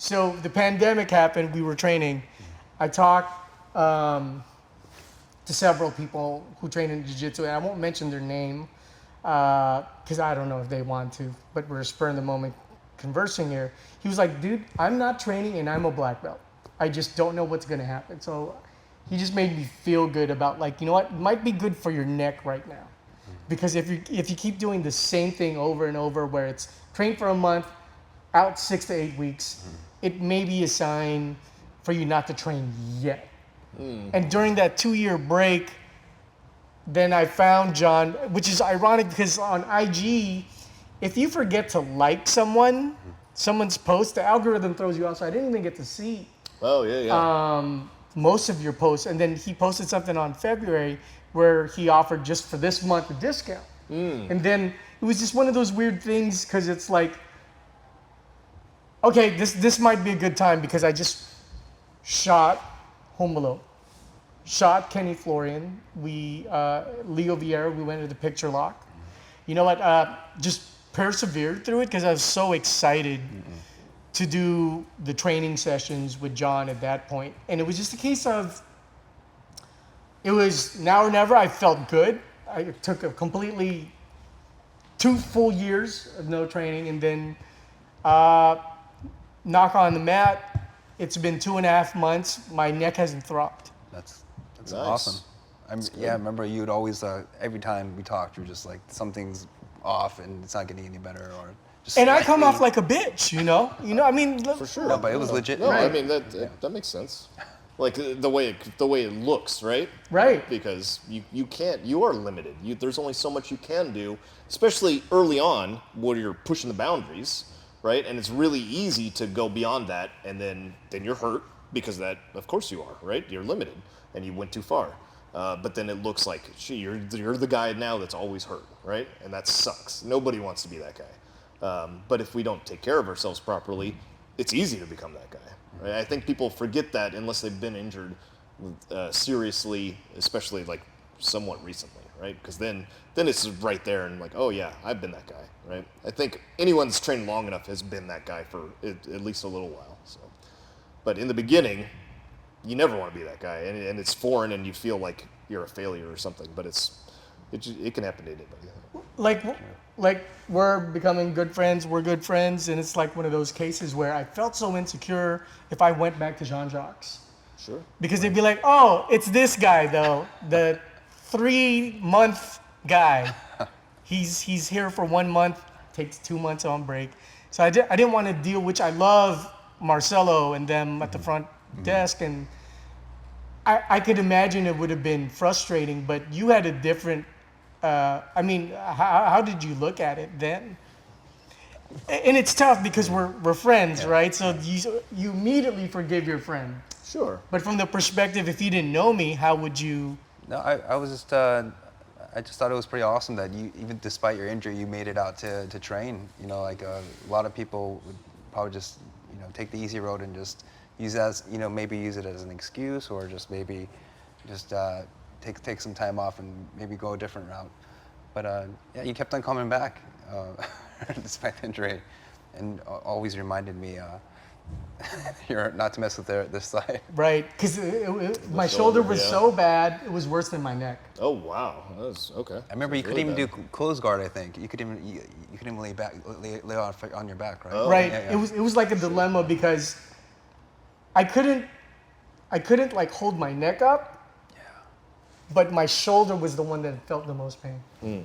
So the pandemic happened. We were training. I talked to several people who train in jiu-jitsu, and I won't mention their name because I don't know if they want to, but we're spur in the moment conversing here. He was like, dude, I'm not training and I'm a black belt. I just don't know what's going to happen. So he just made me feel good about, like, you know what, it might be good for your neck right now. Because if you keep doing the same thing over and over, where it's train for a month, out 6 to 8 weeks, it may be a sign for you not to train yet. And during that 2-year break, then I found John, which is ironic because on IG, if you forget to like someone's post, the algorithm throws you off. So I didn't even get to see most of your posts. And then he posted something on February where he offered just for this month a discount. And then it was just one of those weird things because it's like, okay, this might be a good time because I just shot Home Below, shot Kenny Florian, Leo Vieira, we went to the picture lock. You know what, just persevered through it because I was so excited to do the training sessions with John at that point. And it was just a case of, it was now or never. I felt good. I took a completely 2 full years of no training, and then knock on the mat, it's been 2.5 months. My neck hasn't throbbed. That's Nice. awesome. I remember you'd always, every time we talked, you were just like, something's off and it's not getting any better, or just. And I come off like a bitch, you know. I mean, For sure. No, but it was legit. No, Right. I mean that makes sense. Like the way it looks, right? Right. Because you are limited. There's only so much you can do, especially early on where you're pushing the boundaries, right? And it's really easy to go beyond that, and then you're hurt because that, of course you are, right? You're limited and you went too far. But then it looks like, gee, you're the guy now that's always hurt, right? And that sucks. Nobody wants to be that guy. But if we don't take care of ourselves properly, it's easy to become that guy. Right? I think people forget that unless they've been injured seriously, especially like somewhat recently, right? Because then it's right there and like, oh yeah, I've been that guy, right? I think anyone that's trained long enough has been that guy for at least a little while. So, but in the beginning, you never want to be that guy, and it's foreign, and you feel like you're a failure or something. But it can happen to anybody. Like we're becoming good friends. We're good friends, and it's like one of those cases where I felt so insecure if I went back to Jean-Jacques. Sure. Because they'd be like, oh, it's this guy though, the 3-month guy. He's here for 1 month, takes 2 months on break. So I didn't want to deal, which I love Marcelo and them at the front desk, and I could imagine it would have been frustrating, but you had a different, how did you look at it then? And it's tough because we're friends, right? So you immediately forgive your friend. Sure. But from the perspective, if you didn't know me, how would you? No, I was just, I just thought it was pretty awesome that you, even despite your injury, you made it out to train. You know, like a lot of people would probably just, take the easy road and just use it as, maybe use it as an excuse, or just maybe just take some time off and maybe go a different route. But you kept on coming back despite the injury, and always reminded me you're not to mess with this side. Right, because my shoulder was so bad, it was worse than my neck. Oh wow, that was okay. I remember you couldn't even do close guard. I think you couldn't even lay on your back, right? Oh. Right. Yeah. It was like a dilemma because I couldn't like hold my neck up. Yeah. But my shoulder was the one that felt the most pain.